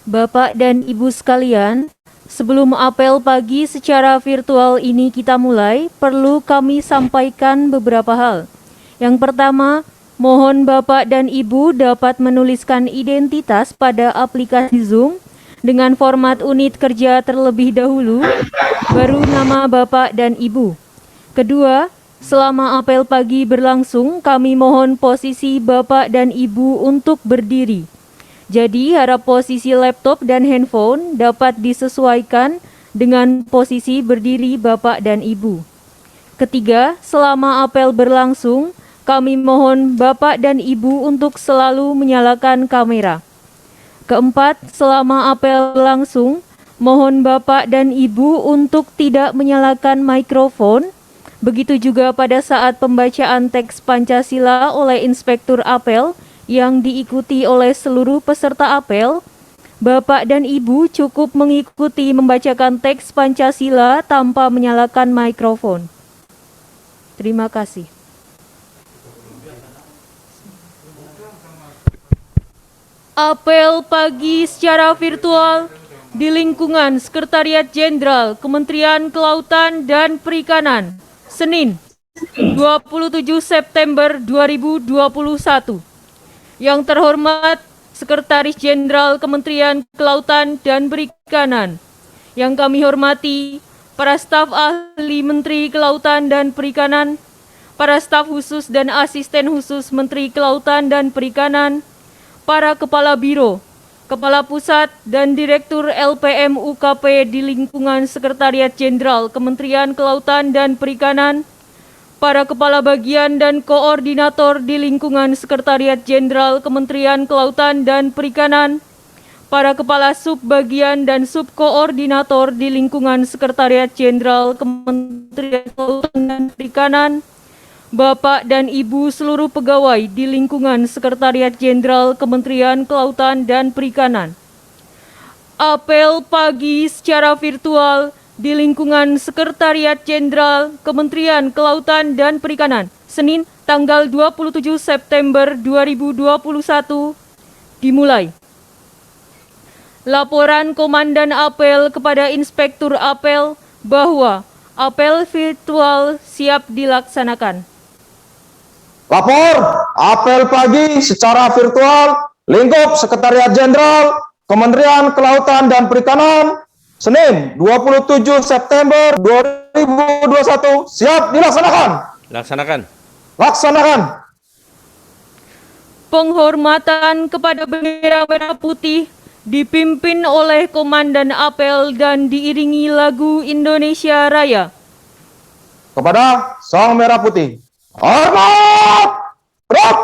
Bapak dan Ibu sekalian, sebelum apel pagi secara virtual ini kita mulai, perlu kami sampaikan beberapa hal. Yang pertama, mohon Bapak dan Ibu dapat menuliskan identitas pada aplikasi Zoom dengan format unit kerja terlebih dahulu, baru nama Bapak dan Ibu. Kedua, selama apel pagi berlangsung, kami mohon posisi Bapak dan Ibu untuk berdiri. Jadi, harap posisi laptop dan handphone dapat disesuaikan dengan posisi berdiri Bapak dan Ibu. Ketiga, selama apel berlangsung, kami mohon Bapak dan Ibu untuk selalu menyalakan kamera. Keempat, selama apel berlangsung, mohon Bapak dan Ibu untuk tidak menyalakan mikrofon. Begitu juga pada saat pembacaan teks Pancasila oleh Inspektur Apel yang diikuti oleh seluruh peserta apel, Bapak dan Ibu cukup mengikuti membacakan teks Pancasila tanpa menyalakan mikrofon. Terima kasih. Apel pagi secara virtual di lingkungan Sekretariat Jenderal Kementerian Kelautan dan Perikanan, Senin, 27 September 2021. Yang terhormat Sekretaris Jenderal Kementerian Kelautan dan Perikanan, yang kami hormati para staf ahli Menteri Kelautan dan Perikanan, para staf khusus dan asisten khusus Menteri Kelautan dan Perikanan, para kepala biro, kepala pusat dan direktur LPM UKP di lingkungan Sekretariat Jenderal Kementerian Kelautan dan Perikanan, para kepala bagian dan koordinator di lingkungan Sekretariat Jenderal Kementerian Kelautan dan Perikanan, para kepala subbagian dan subkoordinator di lingkungan Sekretariat Jenderal Kementerian Kelautan dan Perikanan, Bapak dan Ibu seluruh pegawai di lingkungan Sekretariat Jenderal Kementerian Kelautan dan Perikanan. Apel pagi secara virtual di lingkungan Sekretariat Jenderal Kementerian Kelautan dan Perikanan, Senin, tanggal 27 September 2021, dimulai. Laporan Komandan Apel kepada Inspektur Apel bahwa apel virtual siap dilaksanakan. Lapor, apel pagi secara virtual lingkup Sekretariat Jenderal Kementerian Kelautan dan Perikanan, Senin, 27 September 2021, siap dilaksanakan. Laksanakan. Penghormatan kepada bendera merah putih dipimpin oleh Komandan Apel dan diiringi lagu Indonesia Raya. Kepada Sang Merah Putih. Hormat! Rap!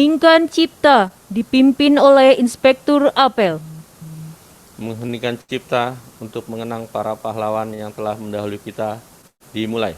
mengheningkan cipta dipimpin oleh Inspektur Apel. Mengheningkan cipta untuk mengenang para pahlawan yang telah mendahului kita dimulai.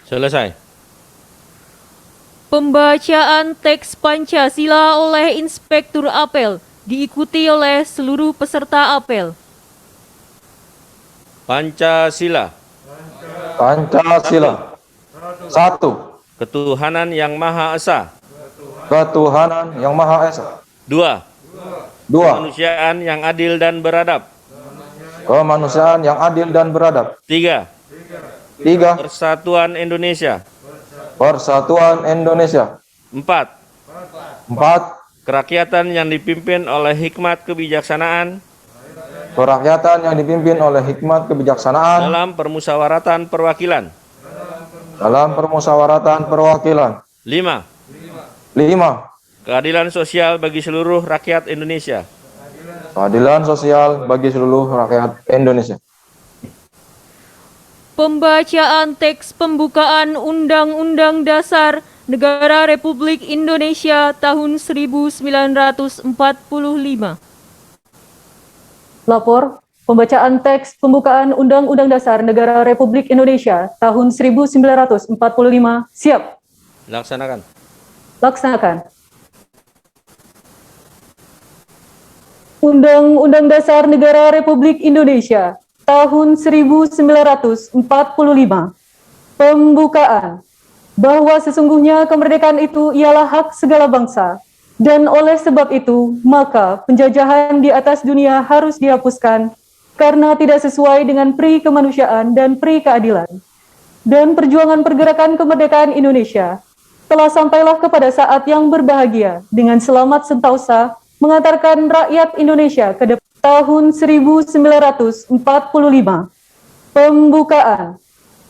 Selesai. Pembacaan teks Pancasila oleh Inspektur Apel diikuti oleh seluruh peserta apel. Pancasila. Pancasila. 1. Ketuhanan yang Maha Esa. Ketuhanan yang Maha Esa. 2. 2. Kemanusiaan yang adil dan beradab. Kemanusiaan yang adil dan beradab. 3. 3. Persatuan Indonesia. Persatuan Indonesia. 4. 4. Kerakyatan yang dipimpin oleh hikmat kebijaksanaan Kerakyatan yang dipimpin oleh hikmat kebijaksanaan dalam permusyawaratan perwakilan. dalam permusyawaratan perwakilan. 5. 5. Keadilan sosial bagi seluruh rakyat Indonesia. Keadilan sosial bagi seluruh rakyat Indonesia. Pembacaan teks pembukaan Undang-Undang Dasar Negara Republik Indonesia tahun 1945. Lapor, pembacaan teks pembukaan Undang-Undang Dasar Negara Republik Indonesia tahun 1945. Siap. Laksanakan. Laksanakan. Undang-Undang Dasar Negara Republik Indonesia tahun 1945. Pembukaan. Bahwa sesungguhnya kemerdekaan itu ialah hak segala bangsa, dan oleh sebab itu, maka penjajahan di atas dunia harus dihapuskan, karena tidak sesuai dengan pri kemanusiaan dan pri keadilan. Dan perjuangan pergerakan kemerdekaan Indonesia telah sampailah kepada saat yang berbahagia, dengan selamat sentosa mengantarkan rakyat Indonesia ke depan. Tahun 1945. Pembukaan.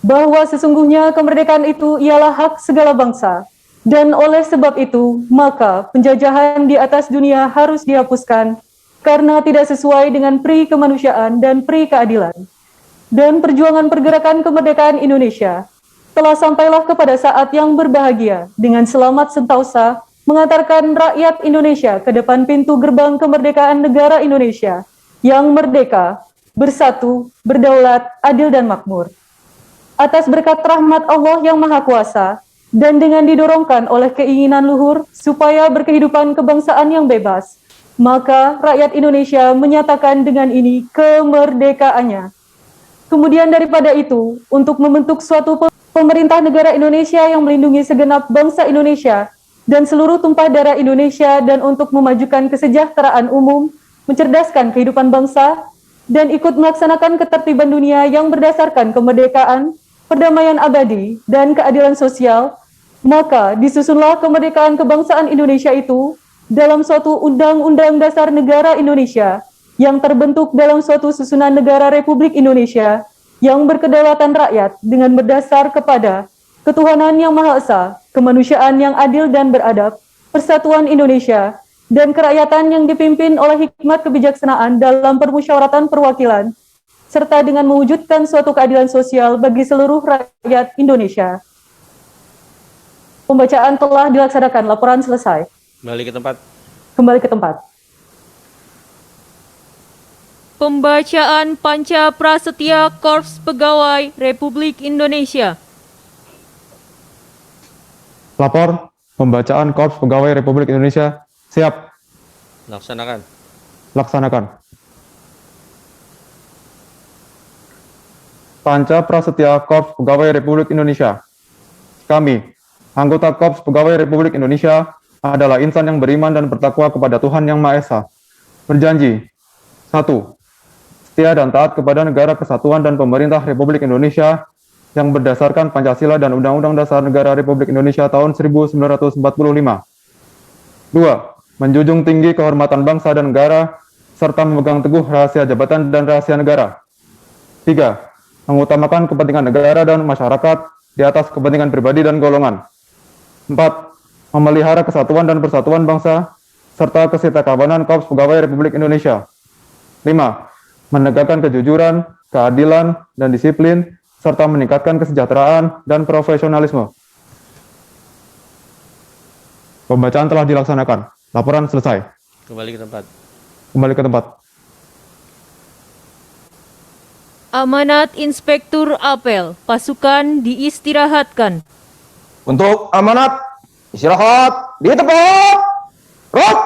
Bahwa sesungguhnya kemerdekaan itu ialah hak segala bangsa, dan oleh sebab itu, maka penjajahan di atas dunia harus dihapuskan, karena tidak sesuai dengan pri kemanusiaan dan pri keadilan. Dan perjuangan pergerakan kemerdekaan Indonesia telah sampailah kepada saat yang berbahagia, dengan selamat sentosa mengantarkan rakyat Indonesia ke depan pintu gerbang kemerdekaan negara Indonesia yang merdeka, bersatu, berdaulat, adil dan makmur. Atas berkat rahmat Allah yang Maha Kuasa, dan dengan didorongkan oleh keinginan luhur supaya berkehidupan kebangsaan yang bebas, maka rakyat Indonesia menyatakan dengan ini kemerdekaannya. Kemudian daripada itu, untuk membentuk suatu pemerintah negara Indonesia yang melindungi segenap bangsa Indonesia dan seluruh tumpah darah Indonesia, dan untuk memajukan kesejahteraan umum, mencerdaskan kehidupan bangsa, dan ikut melaksanakan ketertiban dunia yang berdasarkan kemerdekaan, perdamaian abadi, dan keadilan sosial, maka disusunlah kemerdekaan kebangsaan Indonesia itu dalam suatu Undang-Undang Dasar Negara Indonesia yang terbentuk dalam suatu susunan negara Republik Indonesia yang berkedaulatan rakyat dengan berdasar kepada ketuhanan yang Maha Esa, kemanusiaan yang adil dan beradab, persatuan Indonesia, dan kerakyatan yang dipimpin oleh hikmat kebijaksanaan dalam permusyawaratan perwakilan, serta dengan mewujudkan suatu keadilan sosial bagi seluruh rakyat Indonesia. Pembacaan telah dilaksanakan, laporan selesai. Kembali ke tempat. Kembali ke tempat. Pembacaan Panca Prasetya Korps Pegawai Republik Indonesia. Lapor, pembacaan Korps Pegawai Republik Indonesia. Siap. Laksanakan. Laksanakan. Panca Prasetya Korps Pegawai Republik Indonesia. Kami, anggota Korps Pegawai Republik Indonesia, adalah insan yang beriman dan bertakwa kepada Tuhan Yang Maha Esa. Berjanji, 1. Setia dan taat kepada negara kesatuan dan pemerintah Republik Indonesia yang berdasarkan Pancasila dan Undang-Undang Dasar Negara Republik Indonesia tahun 1945. 2. Menjunjung tinggi kehormatan bangsa dan negara, serta memegang teguh rahasia jabatan dan rahasia negara. 3. Mengutamakan kepentingan negara dan masyarakat di atas kepentingan pribadi dan golongan. 4. Memelihara kesatuan dan persatuan bangsa, serta kesetiakawanan Korps Pegawai Republik Indonesia. 5. Menegakkan kejujuran, keadilan, dan disiplin, serta meningkatkan kesejahteraan dan profesionalisme. Pembacaan telah dilaksanakan. Laporan selesai. Kembali ke tempat. Kembali ke tempat. Amanat Inspektur Apel, pasukan diistirahatkan. Untuk amanat, istirahat di tempat. Rot.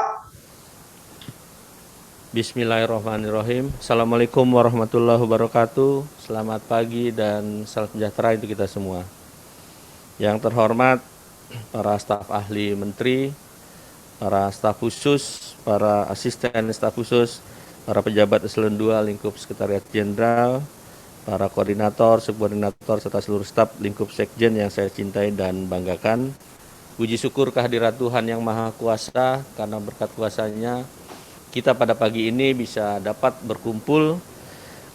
Bismillahirrahmanirrahim. Assalamualaikum warahmatullahi wabarakatuh. Selamat pagi dan salam sejahtera untuk kita semua. Yang terhormat para staf ahli menteri, para staf khusus, para asisten staf khusus, para pejabat eselon 2 lingkup sekretariat jenderal, para koordinator, subkoordinator, serta seluruh staf lingkup sekjen yang saya cintai dan banggakan. Puji syukur kehadirat Tuhan Yang Maha Kuasa, karena berkat kuasanya kita pada pagi ini bisa dapat berkumpul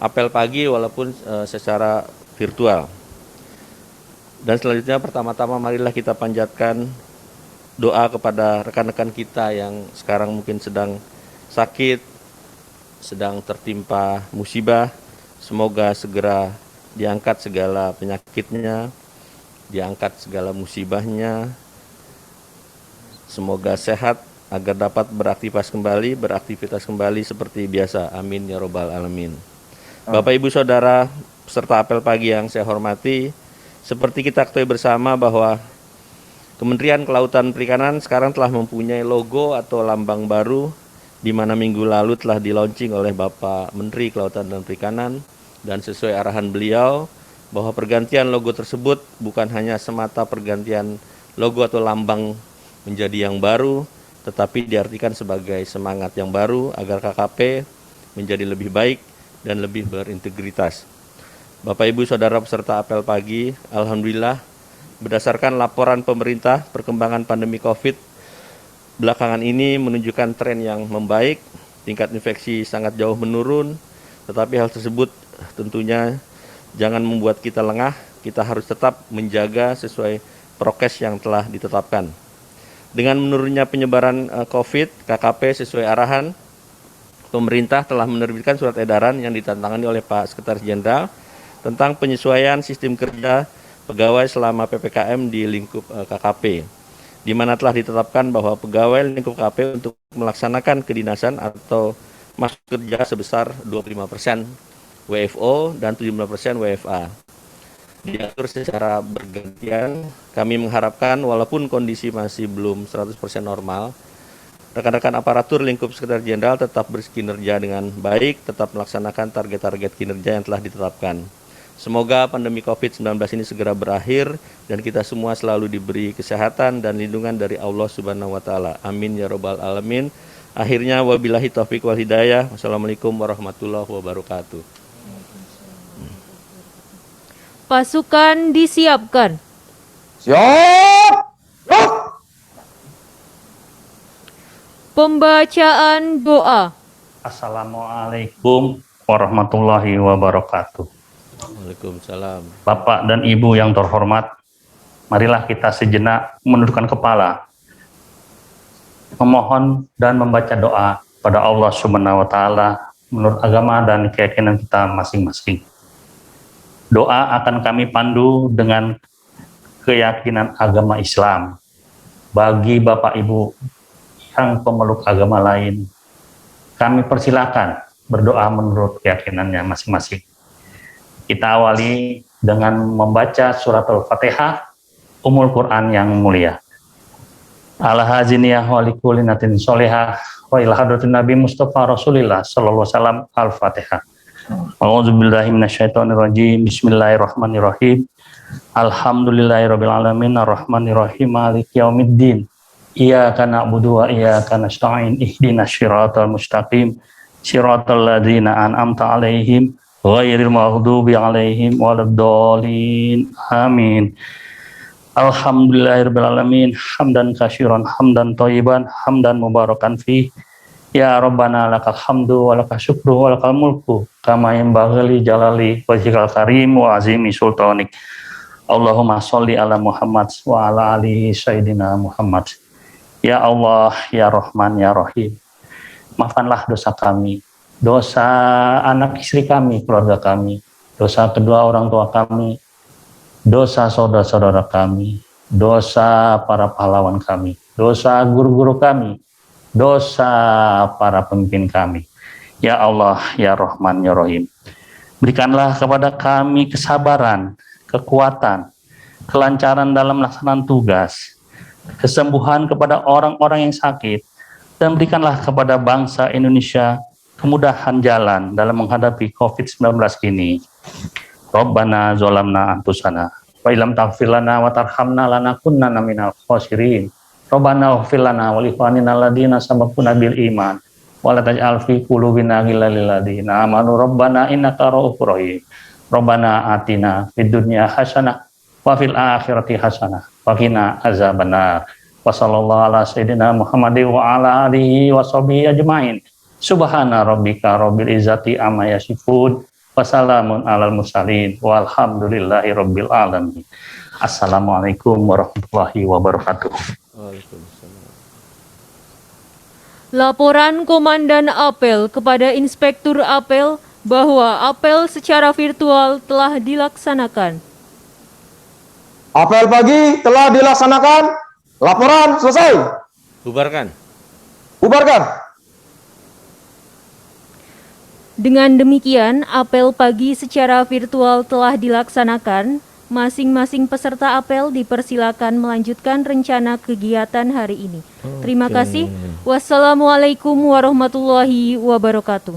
apel pagi walaupun secara virtual. Dan selanjutnya pertama-tama marilah kita panjatkan doa kepada rekan-rekan kita yang sekarang mungkin sedang sakit, sedang tertimpa musibah. Semoga segera diangkat segala penyakitnya, diangkat segala musibahnya. Semoga sehat agar dapat beraktivitas kembali seperti biasa. Amin ya robbal alamin. Bapak Ibu Saudara peserta apel pagi yang saya hormati, seperti kita ketahui bersama bahwa Kementerian Kelautan Perikanan sekarang telah mempunyai logo atau lambang baru, di mana minggu lalu telah di-launching oleh Bapak Menteri Kelautan dan Perikanan, dan sesuai arahan beliau bahwa pergantian logo tersebut bukan hanya semata pergantian logo atau lambang menjadi yang baru, tetapi diartikan sebagai semangat yang baru agar KKP menjadi lebih baik dan lebih berintegritas. Bapak Ibu Saudara peserta apel pagi, alhamdulillah berdasarkan laporan pemerintah perkembangan pandemi COVID belakangan ini menunjukkan tren yang membaik, tingkat infeksi sangat jauh menurun, tetapi hal tersebut tentunya jangan membuat kita lengah, kita harus tetap menjaga sesuai prokes yang telah ditetapkan. Dengan menurunnya penyebaran COVID, KKP sesuai arahan, pemerintah telah menerbitkan surat edaran yang ditandatangani oleh Pak Sekretaris Jenderal tentang penyesuaian sistem kerja pegawai selama PPKM di lingkup KKP, di mana telah ditetapkan bahwa pegawai lingkup KKP untuk melaksanakan kedinasan atau masuk kerja sebesar 25% WFO dan 17% WFA. Diatur secara bergantian. Kami mengharapkan walaupun kondisi masih belum 100% normal, rekan-rekan aparatur lingkup Sekretariat Jenderal tetap berkinerja dengan baik, tetap melaksanakan target-target kinerja yang telah ditetapkan. Semoga pandemi COVID-19 ini segera berakhir dan kita semua selalu diberi kesehatan dan lindungan dari Allah Subhanahu wa taala. Amin ya robbal alamin. Akhirnya wabillahi taufik wal hidayah. Wassalamualaikum warahmatullahi wabarakatuh. Pasukan disiapkan. Siap. Pembacaan doa. Assalamualaikum warahmatullahi wabarakatuh. Waalaikumsalam. Bapak dan Ibu yang terhormat, marilah kita sejenak menundukkan kepala, memohon dan membaca doa pada Allah Subhanahu wa Ta'ala menurut agama dan keyakinan kita masing-masing. Doa akan kami pandu dengan keyakinan agama Islam. Bagi Bapak Ibu yang pemeluk agama lain, kami persilakan berdoa menurut keyakinannya masing-masing. Kita awali dengan membaca surat Al-Fatihah, Ummul Quran yang mulia. Ala haziniyah wa likulinatin solehah wa ila hadratin Nabi Mustafa Rasulillah sallallahu alaihi wasallam. Al-Fatihah. A'udzubillahi minasyaitonirrajim. Bismillahirrahmanirrahim. Alhamdulillahirabbil alamin arrahmanirrahim maliki yaumiddin. Iyyaka na'budu wa iyyaka nasta'in ihdinas siratal mustaqim siratal ladzina an'amta 'alaihim ghairil maghdubi 'alaihim waladdallin. Amin. Alhamdulillahirabbil alamin hamdan katsiran hamdan thayyiban hamdan mubarakan fi. Ya Rabbana lakal hamdu wa lakal syukru wa lakal mulku kama yanbaghi li jalali wajhikal karim wa azimi sultanik. Allahumma sholli ala Muhammad wa ala ali sayyidina Muhammad. Ya Allah, ya Rahman, ya Rahim, maafkanlah dosa kami, dosa anak istri kami, keluarga kami, dosa kedua orang tua kami, dosa saudara-saudara kami, dosa para pahlawan kami, dosa guru-guru kami, dosa para pemimpin kami. Ya Allah, ya Rahman, ya Rahim, berikanlah kepada kami kesabaran, kekuatan, kelancaran dalam melaksanakan tugas, kesembuhan kepada orang-orang yang sakit, dan berikanlah kepada bangsa Indonesia kemudahan jalan dalam menghadapi COVID-19 ini. Rabbana zolamna anfusana wa illam taghfir lana wa tarhamna lanakunanna minal khosirin. Rabbana ighfir lana wa li ikhwanina alladziina sabaquna bil iman wa la taj'al fi qulubina ghillan lil ladziina amanu rabbana innaka ra'ufur rahim. Rabbana atina fid dunya hasanah wa fil akhirati hasanah wa qina azabannar. Wa sallallahu ala sayyidina Muhammadin wa ala alihi wa sahbihi ajmain. Subhana rabbika rabbil izzati amma yasifun wa salamun alal mursalin walhamdulillahi rabbil alamin. Assalamualaikum warahmatullahi wabarakatuh. Waalaikumsalam. Laporan Komandan Apel kepada Inspektur Apel bahwa apel secara virtual telah dilaksanakan. Apel pagi telah dilaksanakan. Laporan selesai. Bubarkan. Bubarkan. Dengan demikian, apel pagi secara virtual telah dilaksanakan. Masing-masing peserta apel dipersilakan melanjutkan rencana kegiatan hari ini. Terima kasih. Wassalamualaikum warahmatullahi wabarakatuh.